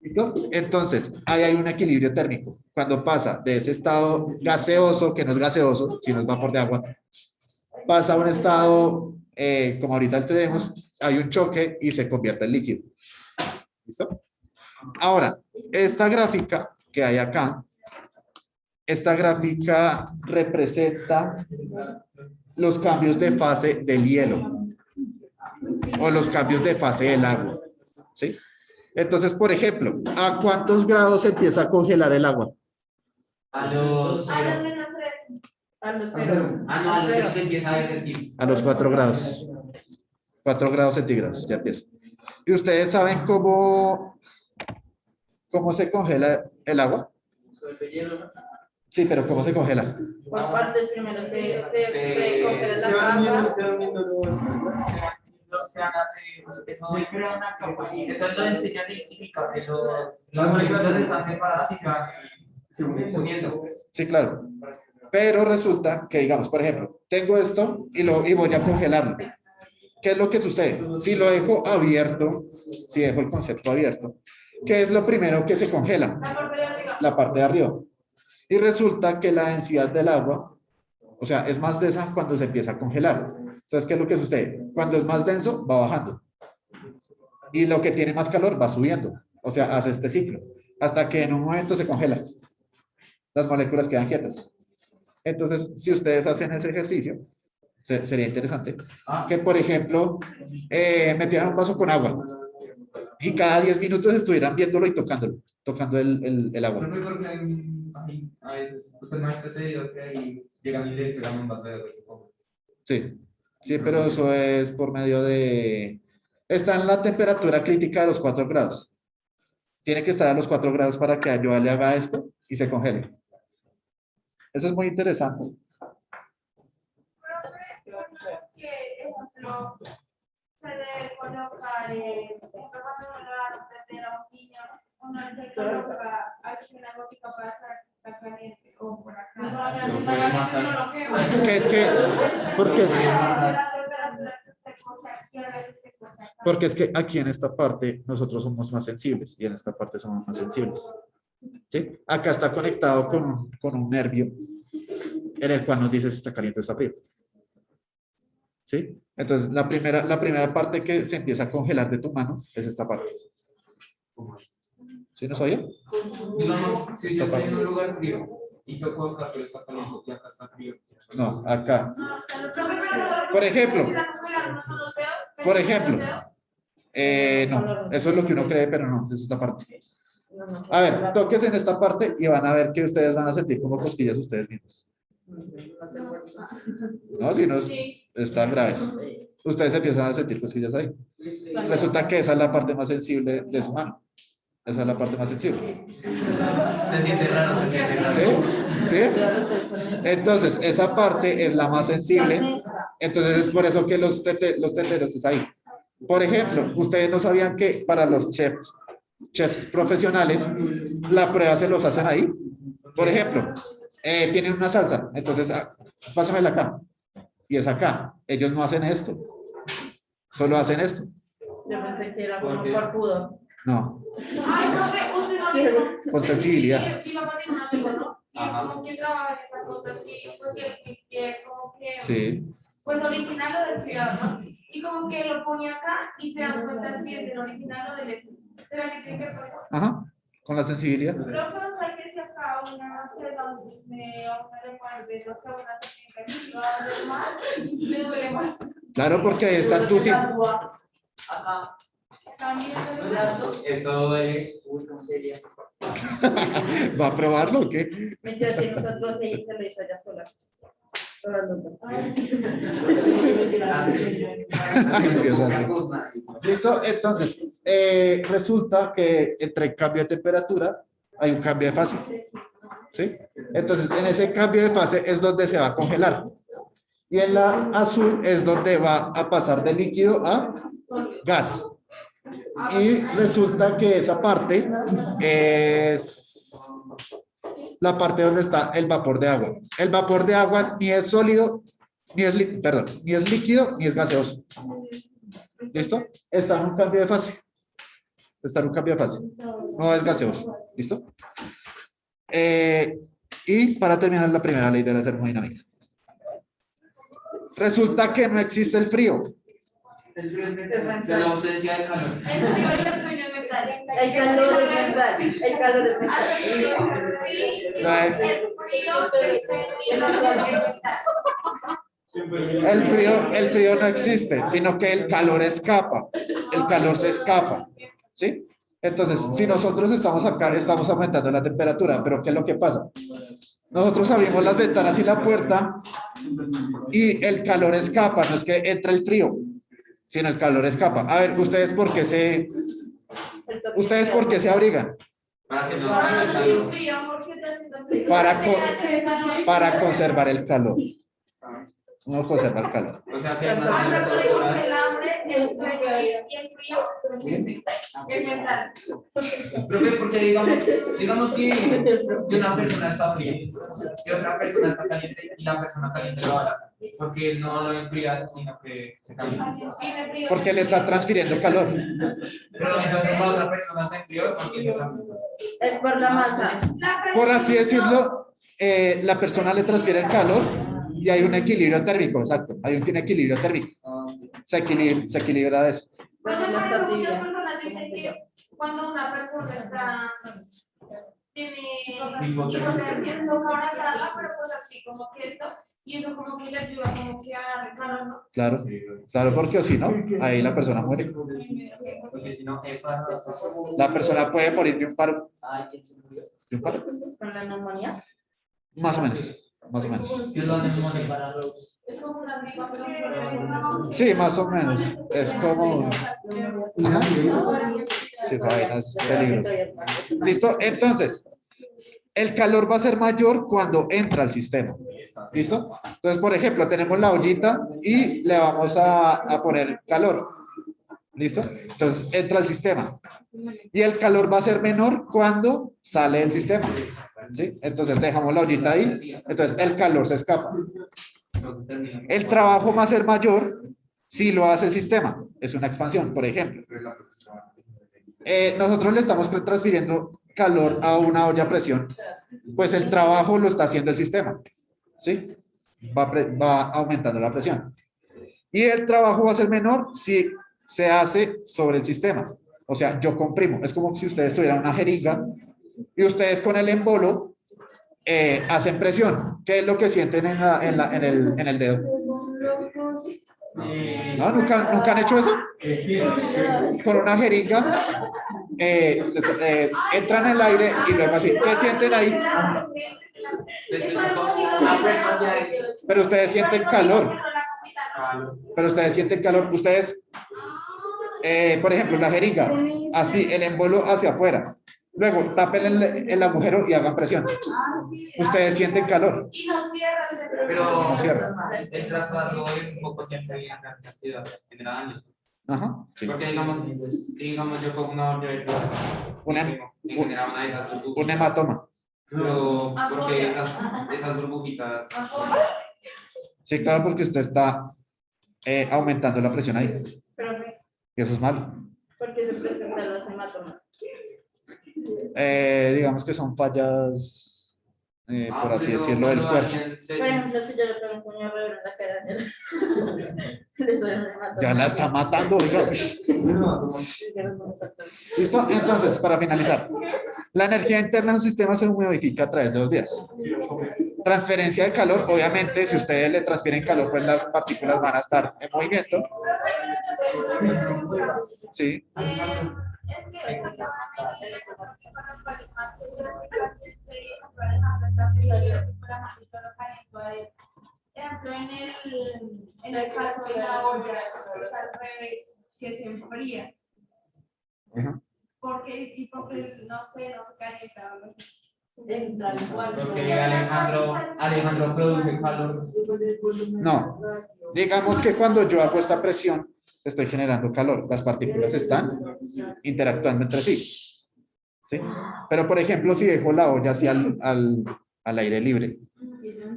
¿Listo? Entonces, ahí hay un equilibrio térmico. Cuando pasa de ese estado gaseoso, que no es gaseoso, sino es vapor de agua, pasa a un estado, como ahorita tenemos, hay un choque y se convierte en líquido. ¿Listo? Ahora, esta gráfica que hay acá, esta gráfica representa los cambios de fase del hielo o los cambios de fase del agua. ¿Sí? Entonces, por ejemplo, ¿a cuántos grados se empieza a congelar el agua? A los cero. A los cero. A los cero se empieza a derretir. A los 4 grados. 4 grados centígrados, ya empieza. ¿Y ustedes saben cómo se congela el agua? Sí, pero ¿cómo se congela? Por partes primero se congela la capa. Eso lo enseñan en química, que las moléculas están separadas y se van uniendo. Sí, claro. Pero resulta que, digamos, por ejemplo, tengo esto y voy a congelarlo. ¿Qué es lo que sucede? Si lo dejo abierto, si dejo el concepto abierto, ¿qué es lo primero que se congela? La parte de arriba. Y resulta que la densidad del agua, o sea, es más densa cuando se empieza a congelar. Entonces, ¿qué es lo que sucede? Cuando es más denso, va bajando. Y lo que tiene más calor va subiendo. O sea, hace este ciclo. Hasta que en un momento se congela. Las moléculas quedan quietas. Entonces, si ustedes hacen ese ejercicio, sería interesante que, por ejemplo, metieran un vaso con agua y cada 10 minutos estuvieran viéndolo y tocando el agua. A veces, usted no está seguido que ahí llegan y le entregan un vaso de agua. Sí, sí, pero eso es por medio de... Está en la temperatura crítica de los 4 grados. Tiene que estar a los 4 grados para que yo le haga esto y se congele. Eso es muy interesante. Se debe colocar desde la niña, uno se coloca aquí una gotica para saber si está caliente o por acá. Porque es que aquí en esta parte nosotros somos más sensibles y en esta parte somos más sensibles. ¿Sí? Acá está conectado con un nervio en el cual nos dice si está caliente o está frío. ¿Sí? Entonces, la primera parte que se empieza a congelar de tu mano es esta parte. ¿Sí nos oye? Digamos, si yo estoy en un lugar frío y toco acá, pero está caliente y acá está frío. No, acá. Por ejemplo, no, eso es lo que uno cree, pero no, es esta parte. A ver, toques en esta parte y van a ver que ustedes van a sentir como cosquillas ustedes mismos. No, si no están graves. Ustedes empiezan a sentir cosquillas ahí. Resulta que esa es la parte más sensible de su mano. Esa es la parte más sensible. Se siente raro, se siente raro. ¿Sí? ¿Sí? Entonces, esa parte es la más sensible. Entonces, es por eso que los teteros es ahí. Por ejemplo, ustedes no sabían que para los chefs profesionales, la prueba se los hacen ahí. Por ejemplo, tienen una salsa. Entonces, pásamela acá. Y es acá. Ellos no hacen esto. Solo hacen esto. Yo pensé que era como por pudor. No. Ay, profe, usted no dijo. Con sensibilidad. Y lo tiene un amigo, ¿no? Y es como que trabaja en esta cosa así, pues el whisky es como que. Sí. Pues original lo del ciudad, ¿no? Y como que lo pone acá y se dan cuenta si es el original o del este. ¿Será que tiene que ver? Ajá. Con la sensibilidad. Pero no sé que si acá una célula me recuerde, no sé, una técnica de mal, le duele más. Claro, porque ahí está tu Acá. También Eso es. ¿Cómo sería? ¿Va a probarlo o qué? Mentira, tiene nosotros y se lo hizo ella sola. Listo, entonces resulta que entre el cambio de temperatura hay un cambio de fase. ¿Sí? Entonces, en ese cambio de fase es donde se va a congelar. Y en la azul es donde va a pasar de líquido a gas. Y resulta que esa parte es la parte donde está el vapor de agua. El vapor de agua ni es sólido, ni es líquido, ni es gaseoso. ¿Listo? Está en un cambio de fase. Está en un cambio de fase. no es gaseoso. ¿Listo? Y para terminar la primera ley de la termodinámica. Resulta que no existe el frío. De la ausencia de calor. El frío y el sueño es mental. El calor es mental. El calor es mental. El frío no existe, sino que el calor escapa. El calor se escapa. ¿Sí? Entonces, si nosotros estamos acá, estamos aumentando la temperatura, pero ¿qué es lo que pasa? Nosotros abrimos las ventanas y la puerta y el calor escapa, no es que entra el frío, sino el calor escapa. A ver, ¿ustedes por qué se abrigan? Para que no Para conservar el calor. No conserva el calor. o sea que El hambre, el sueño y el frío es mental. Profe, porque digamos que una persona está fría y otra persona está caliente y la persona caliente lo abraza, porque no lo enfría, sino que se calienta. Porque le está transfiriendo calor. Pero entonces la otra persona se enfrió porque no está. Es por la masa. Por así decirlo, la persona le transfiere el calor y hay un equilibrio térmico, exacto. Hay un equilibrio térmico. Se equilibra de eso. Bueno, No está muchas tibia. personas dicen que cuando una persona tiene hipotermia, toca abrazarla, pero pues así como que esto, y eso como que le ayuda como que a dar calor, ¿no? Claro, claro, porque o si no, ahí la persona muere. Porque si no, La persona puede morir de un paro. ¿De un paro? ¿Con la neumonía? Más o menos. Más o menos. Es como una gripa, pero Sí, más o menos. Es como. Ajá. Sí, esa vaina es peligrosa. ¿Listo? Entonces, el calor va a ser mayor cuando entra al sistema. ¿Listo? Entonces, por ejemplo, tenemos la ollita y le vamos a poner calor. ¿Listo? Entonces, entra al sistema. Y el calor va a ser menor cuando sale del sistema. ¿Sí? Entonces, dejamos la ollita ahí. Entonces, el calor se escapa. El trabajo va a ser mayor si lo hace el sistema. Es una expansión, por ejemplo. Nosotros le estamos transfiriendo calor a una olla a presión. Pues el trabajo lo está haciendo el sistema. ¿Sí? Va aumentando la presión. Y el trabajo va a ser menor si se hace sobre el sistema. O sea, yo comprimo. Es como si ustedes tuvieran una jeringa y ustedes con el embolo hacen presión. ¿Qué es lo que sienten en el dedo? ¿No? ¿Nunca han hecho eso? Con una jeringa entran en el aire y luego así. ¿Qué sienten ahí? Pero ustedes sienten calor. Pero ustedes sienten calor. Ustedes, por ejemplo, la jeringa, así, el embolo hacia afuera. Luego, tapen el agujero y hagan presión. Ustedes sienten calor. y no cierra. Pero No cierra. el traspaso es un poco tiempo y en cantidad genera daños. Ajá. Sí. Porque digamos yo pongo una olla de plástico, me genera una de esas burbujitas. Un hematoma. Pero porque esas burbujitas. Sí, claro, porque usted está aumentando la presión ahí. Pero Y eso es malo. porque se presentan los hematomas. Digamos que son fallas, por así decirlo, del cuerpo. Por ejemplo, si yo le pego un puño re duro en la cara, le suena el hematoma. Ya la está matando, oiga. ¿Listo? Entonces, para finalizar, la energía interna de un sistema se modifica a través de dos vías. Transferencia de calor, obviamente, si ustedes le transfieren calor, pues las partículas van a estar en movimiento. Sí. Es que ejemplo, en el caso de la olla, es al revés, que se enfría. Ajá. Porque no sé, no se calienta o algo así. Porque Alejandro produce calor. No. Digamos que cuando yo hago esta presión, estoy generando calor. Las partículas están interactuando entre sí. ¿Sí? Pero, por ejemplo, si dejo la olla así al aire libre,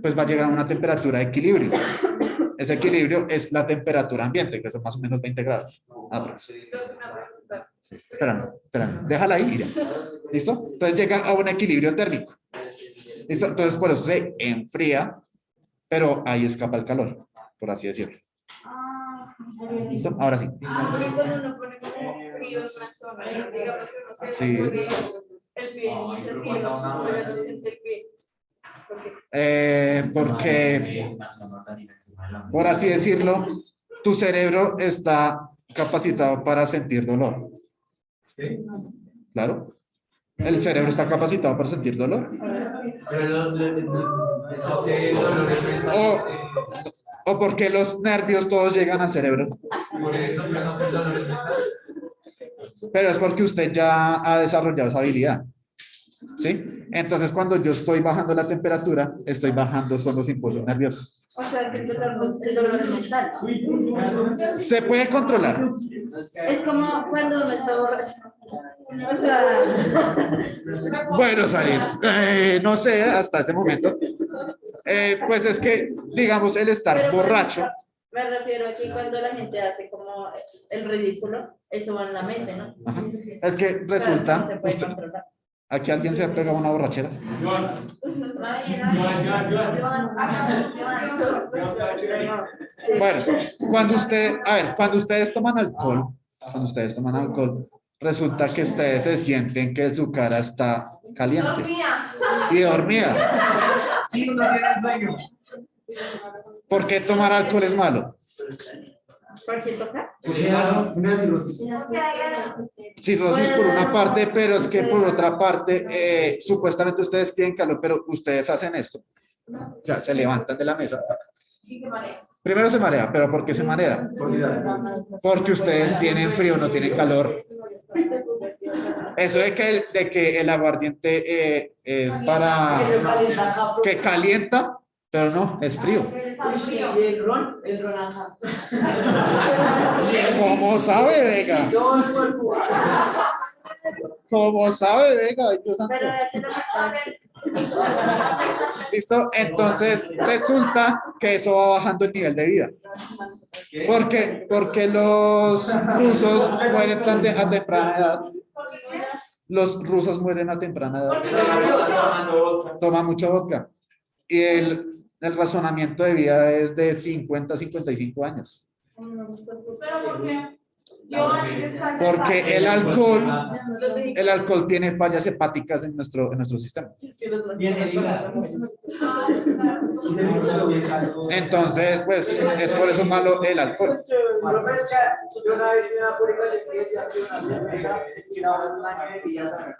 pues va a llegar a una temperatura de equilibrio. Ese equilibrio es la temperatura ambiente, que son más o menos 20 grados. Espera, déjala ahí y ya. ¿Listo? Entonces llega a un equilibrio térmico. ¿Listo? Entonces por eso se enfría, pero ahí escapa el calor, por así decirlo. ¿Listo? Ahora sí. Pero cuando uno pone como frío en una zona, digamos, no sé, Sí. porque el pie, muchas fibras, pero no siente el pie. Porque, por así decirlo, tu cerebro está capacitado para sentir dolor. Claro. El cerebro está capacitado para sentir dolor. Pero el dolor es mental. O porque los nervios todos llegan al cerebro. Por eso, pero no que el dolor es mental. Pero es porque usted ya ha desarrollado esa habilidad. ¿Sí? Entonces, cuando yo estoy bajando la temperatura, estoy bajando son los impulsos nerviosos. O sea, que el dolor es mental. Se puede controlar. Es como cuando uno está borracho. O sea, Bueno, salir. No sé, hasta ese momento. Pues es que, digamos, el estar pero borracho. me refiero aquí cuando la gente hace como el ridículo, eso va en la mente, ¿no? Ajá. Es que Claro, no se resulta, puede usted- controlar. aquí alguien se ha pegado una borrachera. Bueno, cuando ustedes toman alcohol, resulta que ustedes se sienten que su cara está caliente y dormida. Sí, uno tiene sueño. ¿Por qué tomar alcohol es malo? ¿Por qué toca? Cirrosis por una parte, pero es que por otra parte, supuestamente ustedes tienen calor, pero ustedes hacen esto. O sea, se levantan de la mesa. Primero se marea, pero ¿por qué se marea? Porque ustedes tienen frío, no tienen calor. Eso de que el aguardiente es para que calienta, pero no, es frío. El ron acá. ¿Cómo sabe, Vega? ¿Cómo sabe, Vega? Yo no- Pero ese no me ¿Listo? Entonces resulta que eso va bajando el nivel de vida. Porque los rusos mueren a temprana edad. Los rusos mueren a temprana edad. Toman mucho vodka. Y el razonamiento de vida es de 50 a 55 años. Porque el alcohol tiene fallas hepáticas en nuestro sistema. Entonces, pues, es por eso malo el alcohol. Yo una vez vi una publicación que decía que una cerveza, que ahora es un año de vida.